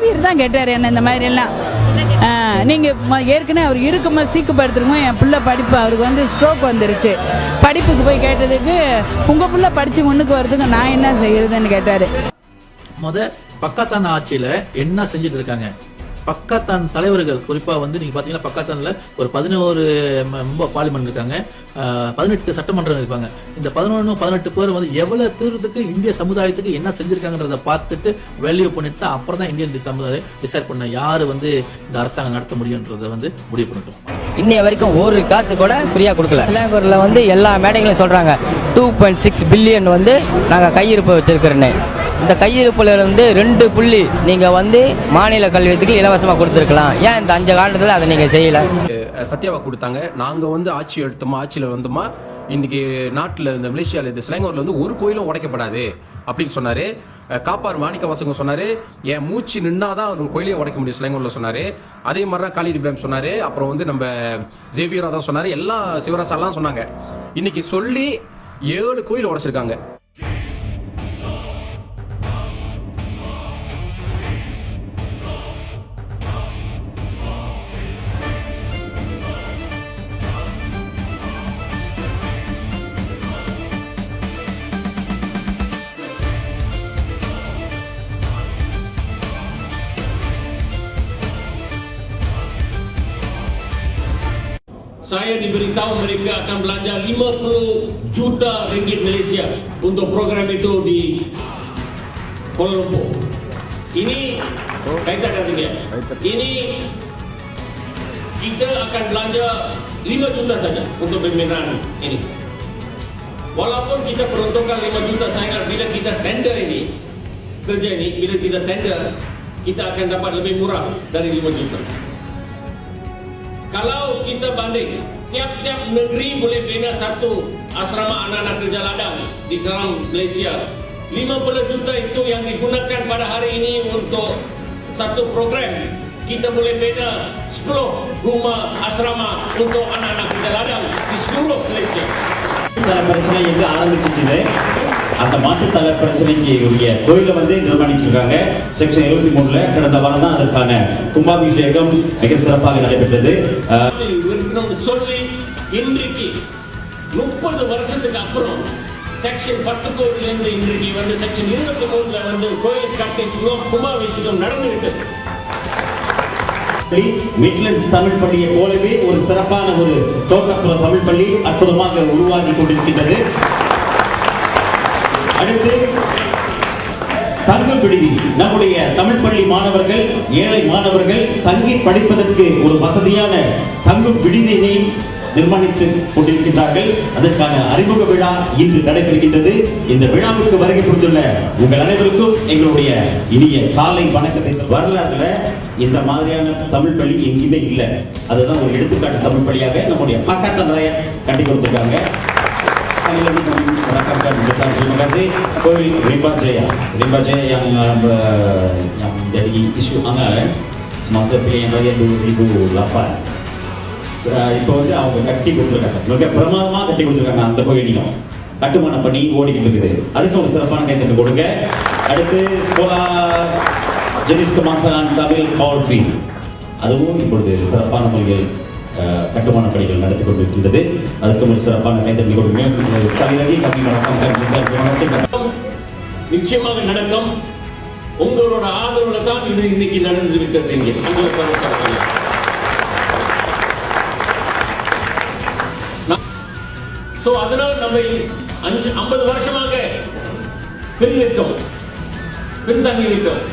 Xavier தான் கேட்டார் என்ன இந்த மாதிரி எல்லாம். நீங்கள் ஏற்கனவே அவர் இருக்கும்போது சீக்குப்படுத்துருக்கோம், என் பிள்ளை படிப்பு அவருக்கு வந்து ஸ்ட்ரோக் வந்துருச்சு, படிப்புக்கு போய் கேட்டதுக்கு உங்கள் பிள்ளை படித்து முன்னுக்கு வரதுக்கு நான் என்ன செய்யறதுன்னு கேட்டார். பக்காத்தான் ஆட்சியில் என்ன செஞ்சுட்டு இருக்காங்க, பக்காத்தான் தலைவர்கள் குறிப்பா வந்து நீங்க பாத்தீங்கன்னா பக்காத்தான்ல ஒரு 11 மெம்பர் பார்லிமெண்ட் இருக்காங்க, 18 சட்டமன்றம் இருப்பாங்க. இந்த 11-18 பேர் வந்து எவ்வளவு தீர்வுக்கு இந்திய சமுதாயத்துக்கு என்ன செஞ்சிருக்காங்கன்றத பார்த்துட்டு வேல்யூ பண்ணிட்டு தான் அப்புறம் தான் இந்தியன் சமுதாயம் டிசைட் பண்ண யாரு வந்து இந்த அரசாங்கம் நடத்த முடியும்ன்றத வந்து முடிவு பண்ணிட்டோம். இன்னைய வரைக்கும் ஒரு காசு கூட ஃப்ரீயா கொடுக்கல. சிலாங்கூர்ல வந்து எல்லா மேடைகளும் சொல்றாங்க 2.6 பில்லியன் வந்து நாங்க கையிருப்பு வச்சிருக்கிறோன்னு. இந்த கையிருப்புல இருந்து 2 புள்ளி நீங்க வந்து மாநில கல்வியத்துக்கு இலவசமா கொடுத்துருக்கலாம். ஏன் இந்த 5 காலத்துல அதை நீங்க செய்யல? சத்யாவா கொடுத்தாங்க. நாங்க வந்து ஆட்சி எடுத்தோமா, ஆட்சியில வந்தோமா, இன்னைக்கு நாட்டில் இந்த மலேசியாவில் இந்த சிலாங்கூர்ல வந்து ஒரு கோயிலும் உடைக்கப்படாது அப்படின்னு சொன்னாரு. காப்பார் மாணிக்க வாசகம் சொன்னாரு, என் மூச்சு நின்னாதான் ஒரு கோயிலே உடைக்க முடியும் சிலாங்கூர்ல சொன்னாரு. அதே மாதிரி தான் காலிட் இப்ராஹிம் சொன்னாரு. அப்புறம் வந்து நம்ம ஜேவியரா தான் சொன்னாரு. எல்லா சிவராசாலாம் சொன்னாங்க. இன்னைக்கு சொல்லி 7 கோயில் உடைச்சிருக்காங்க. Saya diberitahu mereka akan belanja 50 juta ringgit Malaysia untuk program itu di Kuala Lumpur. Ini kaitan dengan dia. Ini kita akan belanja 5 juta saja untuk pembinaan ini. Walaupun kita peruntukkan 5 juta, saya ingat bila kita tender ini, kerja ini, bila kita tender, kita akan dapat lebih murah dari 5 juta. Kalau kita banding, tiap-tiap negeri boleh bina satu asrama anak-anak kerja ladang di dalam Malaysia. 50 juta itu yang digunakan pada hari ini untuk satu program. Kita boleh bina 10 rumah asrama untuk anak-anak kerja ladang di seluruh Malaysia. பிரச்சனை எங்க ஆரம்பிச்சிச்சு, அந்த மாட்டுத்தலை பிரச்சனைக்கு உரிய கோயிலை வந்து நிர்மாணிச்சிருக்காங்க. Section 73 கடந்த வாரம் தான் அதற்கான கும்பாபிஷேகம் மிக சிறப்பாக நடைபெற்றது. சொல்லி இன்றைக்கு 30 வருஷத்துக்கு அப்புறம் செக்ஷன் 10 கோயிலிருந்து இன்றைக்கு வந்து செக்ஷன் 23 வந்து கோயில் கட்டிச்சும் கும்பாபிஷேகம் நடந்துவிட்டது. மிட்லண்ட்ஸ் தமிழ் பள்ளியை போலவே ஒரு சிறப்பான ஒரு தோட்டப்புற தமிழ் பள்ளி அற்புதமாக உருவாகி கொண்டிருக்கின்றது. அடுத்து தங்கும் விடுதி, நம்முடைய தமிழ் பள்ளி மாணவர்கள், ஏழை மாணவர்கள் தங்கி படிப்பதற்கு ஒரு வசதியான தங்கும் விடுதியினை நிர்மாணித்து கொண்டிருக்கின்றார்கள். அதற்கான அறிமுக விழா இன்று நடைபெறுகின்றது. இந்த விழாவுக்கு வருகை கொடுத்துள்ள உங்கள் அனைவருக்கும் எங்களுடைய இனிய காலை வணக்கத்தை. வரலாறுல இந்த மாதிரியான தமிழ் பள்ளி எங்கேயுமே இல்லை. அதுதான் ஒரு எடுத்துக்காட்டு தமிழ் பள்ளியாக நம்முடைய பக்காத்தான் ராயன் கட்டி கொடுத்திருக்காங்க. Terima kasih Koil Rimba Jaya yang jadi isu hangat semasa pilihan raya 2008. இப்போ வந்து அவங்க கட்டி கொடுத்துருக்காங்க, மிக பிரமாதமாக கட்டி கொடுத்துருக்காங்க. அந்த கோயிலையும் கட்டுமான பணி ஓடிக்கிட்டு இருக்குது. அதுக்கு ஒரு சிறப்பான கைத்தட்டு கொடுங்க. அடுத்து ஸ்கோலா ஜெனிஸ் கமாசான் தமிழ் கால்ஃபி, அதுவும் இப்பொழுது சிறப்பான முறையில் கட்டுமான பணிகள் நடத்தி கொண்டிருக்கின்றது. அதுக்கு ஒரு சிறப்பான கைத்தட்டு கொடுங்க. நிச்சயமாக நடக்கும். உங்களோட ஆதரவுல தான் இது இன்னைக்கு நடந்து விட்டது. இங்கே அதனால் நம்ம 50 வருஷமாக பின்விட்டோம், பின்தங்கி விட்டோம்.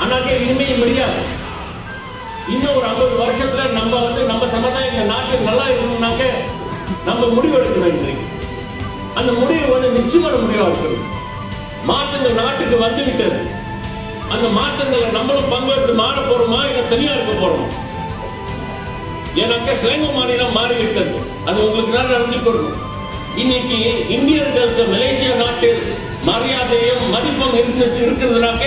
ஆனாக்கே இனிமே முடியாது. இன்னும் ஒரு 50 வருஷத்துல நம்ம வந்து நம்ம சமுதாயம் இந்த நாட்டுக்கு நல்லா இருக்கணும்னாக்க நம்ம முடிவெடுக்க வேண்டும். அந்த முடிவு வந்து நிச்சயமான முடிவா இருக்கணும். மாற்றங்கள் நாட்டுக்கு வந்து விட்டது. அந்த மாற்றங்களை நம்மளும் பங்கெடுத்து மாற போறோமா இல்ல தனியா இருக்க போறோம்? ஏன்னாக்க சிலாங்கூர் மாநிலம் மாறிவிட்டது. அது உங்களுக்கு நான் நன்றி கொடுக்கணும். இன்னைக்கு இந்தியர்களுக்கு மலேசியா நாட்டில் மரியாதையும் மதிப்பும் இருக்கிறதுனாக்க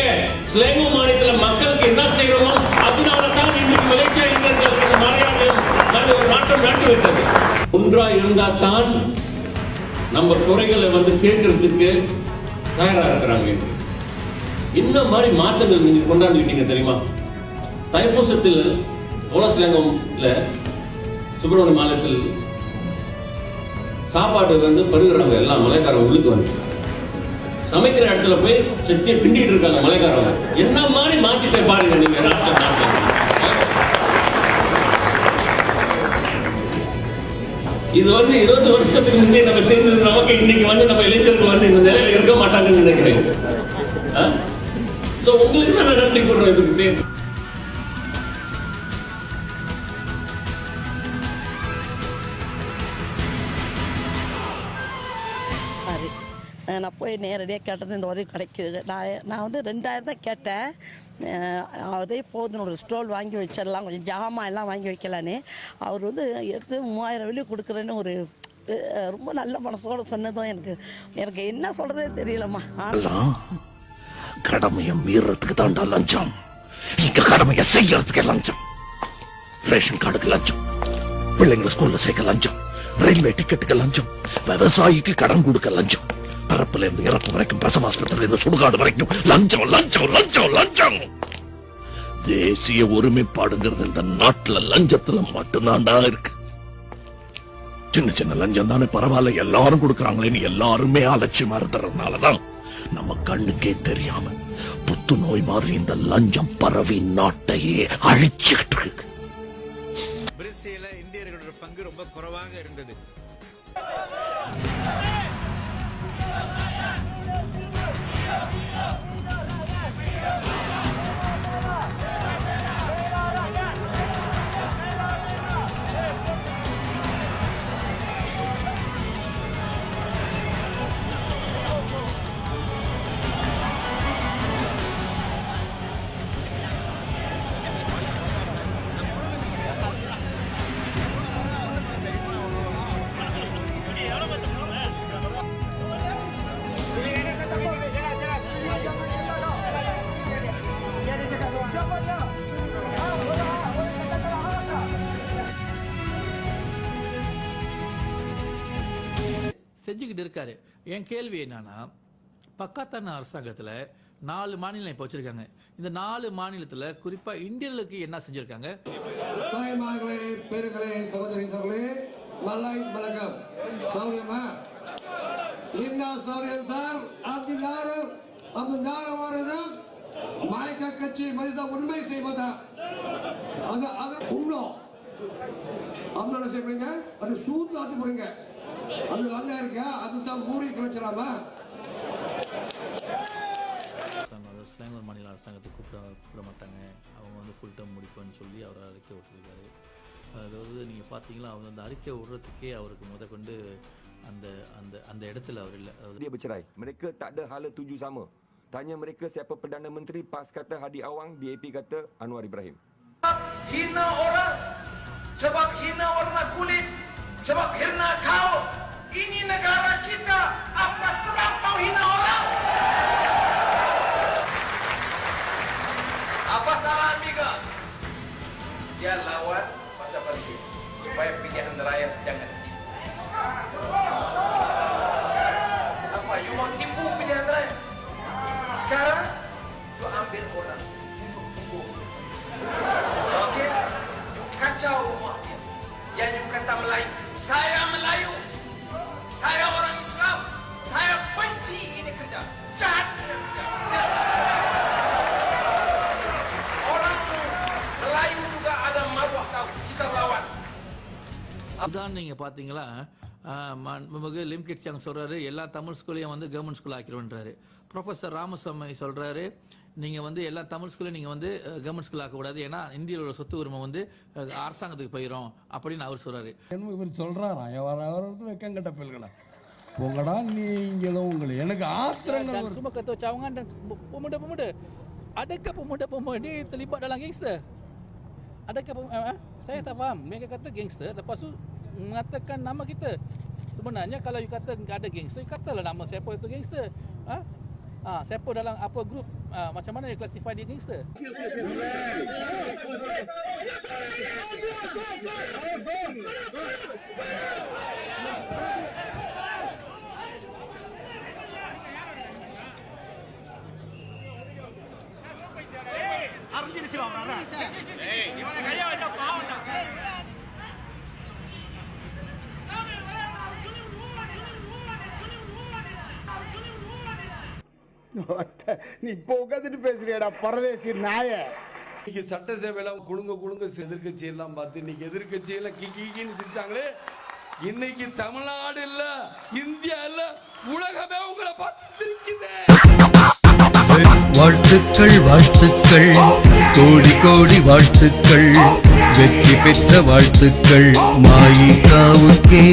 சிலாங்கூர் மாநிலத்தில் மக்களுக்கு என்ன செய்யறோமோ அதனாலதான் இன்னைக்கு மலேசியா இந்தியர்களுக்கு மரியாதையும் ஒரு நாட்டம் நாட்டிவிட்டது. ஒன்றா இருந்தால் தான் நம்ம குறைகளை வந்து கேட்கறதுக்கு தயாரா இருக்கிறாங்க. என்ன மாதிரி மாற்றங்கள் நீங்க கொண்டாந்துக்கிட்டீங்க தெரியுமா? தைப்பூசத்தில் ஓலசிலங்கம்ல சுப்பிரமணிய மாலயத்தில் சாப்பாடு வந்து பருகிறாங்க எல்லாம் மலைக்காரங்க உள்ளுக்கு வந்து சமைக்கிற இடத்துல போய் செட்டியை பிண்டிட்டு இருக்காங்க மலைக்காரங்க. என்ன மாதிரி மாத்திட்டே பாருங்க நீங்க நாட்டில். இது வந்து 20 வருஷத்துக்கு முன்னே நம்ம சேர்ந்தது நமக்கு இன்னைக்கு வந்து நம்ம இளைஞர்கள் வந்து இந்த நிலையில இருக்க மாட்டாங்கன்னு நினைக்கிறேன். சோ உங்களுக்கு நான் நன்றி கூறுறேன் இதுக்கு சேர்ந்து. நான் போய் நேரடியாக கேட்டது இந்த உதவி கிடைக்குது. நான் வந்து 2000 தான் கேட்டேன். அதே போதும் ஒரு ஸ்டோல் வாங்கி வச்சிடலாம், கொஞ்சம் ஜாமான் எல்லாம் வாங்கி வைக்கலான்னு. அவர் வந்து எடுத்து 3000 வெளியே கொடுக்குறேன்னு ஒரு ரொம்ப நல்ல மனசோட சொன்னதும் எனக்கு என்ன சொல்கிறதே தெரியலம்மா. கடமையை மீறதுக்கு தாண்டா லஞ்சம், இங்க கடமையை செய்யறதுக்கு லஞ்சம். ரேஷன் கார்டுக்கு லஞ்சம், பிள்ளைங்களை ஸ்கூல்ல சேர்க்க லஞ்சம், ரயில்வே டிக்கெட்டுக்கு லஞ்சம், விவசாயிக்கு கடன் கொடுக்க லஞ்சம், பிறப்புல இருந்து இறப்பு வரைக்கும் பிரசவாஸ்பத்திரில இருந்து சுடுகாடு வரைக்கும் லஞ்சம் லஞ்சம் லஞ்சம் லஞ்சம். தேசிய ஒருமைப்பாடுங்கிறது இந்த நாட்டுல லஞ்சத்துல மட்டும்தான்டா இருக்கு. சின்ன சின்ன லஞ்சம் தானே பரவாயில்ல, எல்லாரும் கொடுக்கறாங்களேன்னு எல்லாருமே அலட்சியமா இருந்ததுனாலதான் நம்ம கண்ணுக்கே தெரியாம புத்துநோய் மாதிரி இந்த லஞ்சம் பரவி நாட்டையே அழிச்சுக்கிட்டு இருக்கு. பிரேசில்ல இந்தியர்களோட பங்கு ரொம்ப குறைவாக இருந்தது. செஞ்சுக்கிட்டு இருக்காரு. என் கேள்வி என்னன்னா, பக்காத்தான அரசாங்கத்துல 4 மாநிலம் இப்ப வச்சிருக்காங்க. இந்த 4 மாநிலத்துல குறிப்பா இந்தியர்களுக்கு என்ன செஞ்சிருக்காங்க? தாய்மார்களே, பெருகளே, சகோதரி சகோதரே, மலாய் வணக்கம். சௌரியமா இந்த சௌரியம் சார் அந்த நாரம் மயக்க கட்சி மனித உண்மை செய்வதா அது உண்ணும் அம்மா செய்வீங்க, அது சூத்து ஆத்தி போறீங்க, அது நல்லா இருக்கா, அதுதான் ஊறி வச்சிடாமா. ஸ்லாங்கூர் மாநில அரசாங்கத்தை கூப்பிட மாட்டாங்க, அவங்க வந்து ஃபுல் டேர்ம் முடிப்போன்னு சொல்லி அவர் அறிக்கை விட்டுருக்காரு. அதாவது நீங்கள் பார்த்தீங்களா, அவர் அந்த அறிக்கை விடுறதுக்கே அவருக்கு முதற்கொண்டு அந்த அந்த அந்த இடத்துல அவர் இல்லை. Dia bercerai. Mereka tak ada hala tuju sama. Tanya mereka siapa Perdana Menteri, PAS kata Hadi Awang, DAP kata Anwar Ibrahim. Hina orang, sebab hina warna kulit, sebab hina kau. Ini negara kita. Apa sebab kau hina orang? Apa salah Amiga? Dia lawan masa bersih supaya pilihan rakyat jangan tipu. Apa you mau tipu pilihan rakyat? Sekarang you ambil orang, tunduk punggung. Okey? You kacau rumah dia. Yang you kata Melayu, saya Melayu. Saya orang Islam. Saya benci ini kerja. Jahat ini kerja. Orang Melayu juga ada maruah tahu. Kita lawan. அதான் நீங்கள் பார்த்தீங்களா, நமக்கு லிம்கிட் சங் சொல்கிறாரு எல்லா தமிழ் ஸ்கூலையும் வந்து government school ஆக்கிடுவோன்றாரு. Professor Ramasamy சொல்கிறாரு நீங்கள் வந்து எல்லா தமிழ் ஸ்கூலையும் நீங்கள் வந்து கவர்மெண்ட் ஸ்கூல் ஆக்கக்கூடாது, ஏன்னா இந்தியோட சொத்து உரிமை வந்து அரசாங்கத்துக்கு போயிடும் அப்படின்னு அவர் சொல்கிறாரு. இவர் சொல்கிறாராம், அவருக்கு வெக்கங்கட்ட பிள்ளைகளா உங்களடா நீங்களும் உங்களை எனக்கு ஆத்திரங்கள் Semua kata cawangan dan pemuda-pemuda. Adakah pemuda-pemuda ni terlibat dalam gangster? Adakah saya tak faham. Mereka kata gangster, lepas tu mengatakan nama kita. Sebenarnya kalau you kata tak ada gangster, katalah nama siapa itu gangster. Siapa dalam apa grup, macam mana dia classify dia gangster? நீ இப்போ உட்காந்துட்டு பேசுறியடா பரதேசி நாய. இன்னைக்கு சட்டசபையெல்லாம் குழுங்க எதிர்கட்சி எல்லாம் பார்த்து இன்னைக்கு எதிர்கட்சி எல்லாம் கிக்கின்னு சிரிச்சாங்களே. இன்னைக்கு தமிழ்நாடு இல்ல, இந்தியா இல்ல, உலகமே உங்களை பார்த்து சிரிக்குது. வாழ்த்துக்கள் வாழ்த்துக்கள் கோடி கோடி வாழ்த்துக்கள் வெற்றி பெற்ற வாழ்த்துக்கள் மாயிகாவுக்கே.